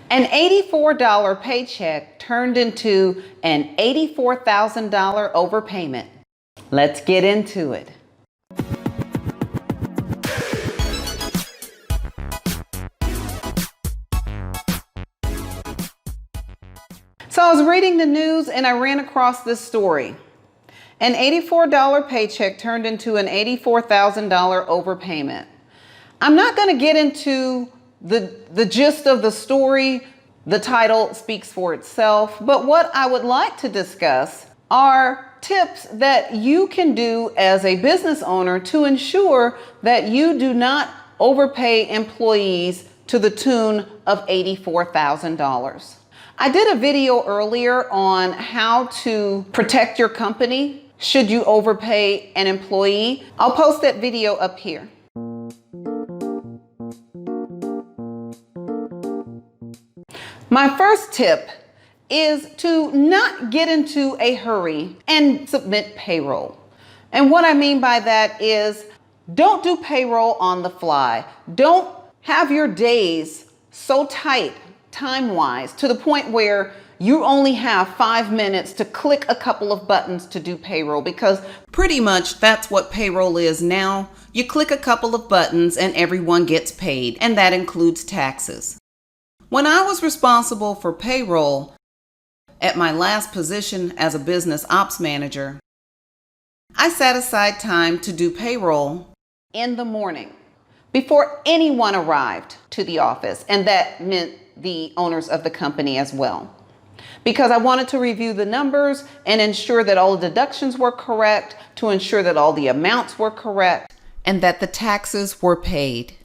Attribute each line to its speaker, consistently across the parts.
Speaker 1: An $84 paycheck turned into an $84,000 overpayment. Let's get into it. So I was reading the news and I ran across this story. An $84 paycheck turned into an $84,000 overpayment. I'm not going to get into the gist of the story. The title speaks for itself. But what I would like to discuss are tips that you can do as a business owner to ensure that you do not overpay employees to the tune of $84,000. I did a video earlier on how to protect your company should you overpay an employee. I'll post that video up here. My first tip is to not get into a hurry and submit payroll. And what I mean by that is don't do payroll on the fly. Don't have your days so tight time-wise to the point where you only have 5 minutes to click a couple of buttons to do payroll, because pretty much that's what payroll is now. You click a couple of buttons and everyone gets paid, and that includes taxes. When I was responsible for payroll at my last position as a business ops manager, I set aside time to do payroll in the morning before anyone arrived to the office, and that meant the owners of the company as well, because I wanted to review the numbers and ensure that all the deductions were correct, to ensure that all the amounts were correct, and that the taxes were paid.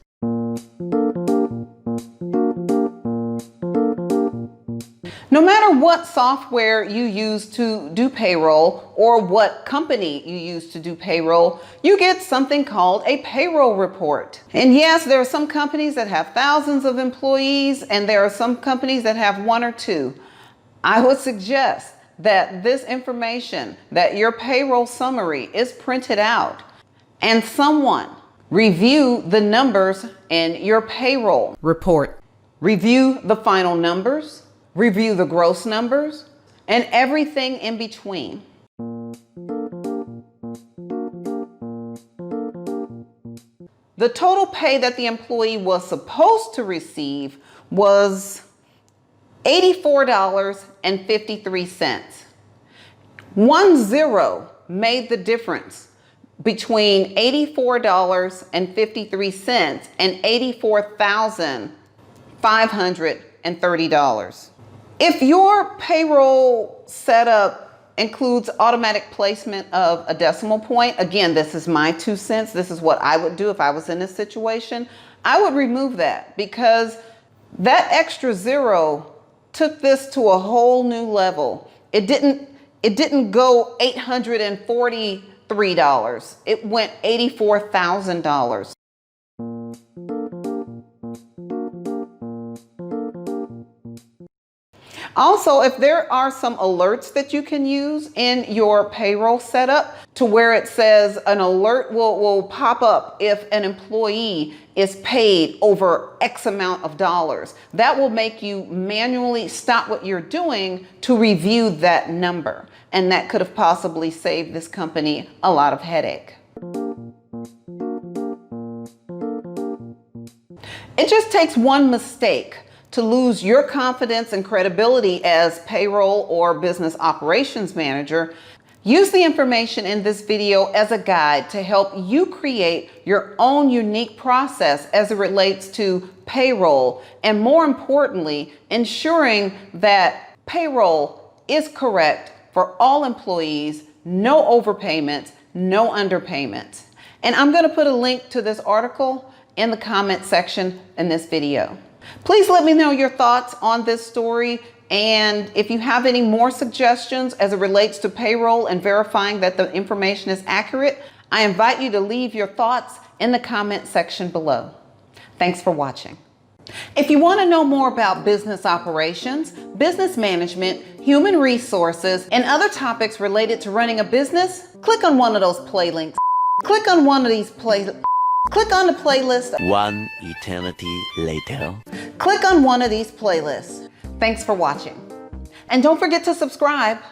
Speaker 1: No matter what software you use to do payroll or what company you use to do payroll, you get something called a payroll report. And yes, there are some companies that have thousands of employees, and there are some companies that have 1 or 2. I would suggest that this information, that your payroll summary is printed out and someone review the numbers in your payroll report. Review the final numbers, review the gross numbers, and everything in between. The total pay that the employee was supposed to receive was $84.53. 10 made the difference between $84.53 and $84,530. If your payroll setup includes automatic placement of a decimal point, again, this is my 2 cents. This is what I would do if I was in this situation. I would remove that, because that extra 0 took this to a whole new level. It didn't go $843. It went $84,000. Also, if there are some alerts that you can use in your payroll setup to where it says an alert will pop up if an employee is paid over X amount of dollars, that will make you manually stop what you're doing to review that number. And that could have possibly saved this company a lot of headache. It just takes one mistake to lose your confidence and credibility as payroll or business operations manager. Use the information in this video as a guide to help you create your own unique process as it relates to payroll, and more importantly, ensuring that payroll is correct for all employees, no overpayments, no underpayments. And I'm going to put a link to this article in the comment section in this video. Please let me know your thoughts on this story, and if you have any more suggestions as it relates to payroll and verifying that the information is accurate, I invite you to leave your thoughts in the comment section below. Thanks for watching. If you want to know more about business operations, business management, human resources, and other topics related to running a business, click on one of those play links. Click on one of these Click on the playlist.
Speaker 2: One eternity later.
Speaker 1: Click on one of these playlists. Thanks for watching. And don't forget to subscribe.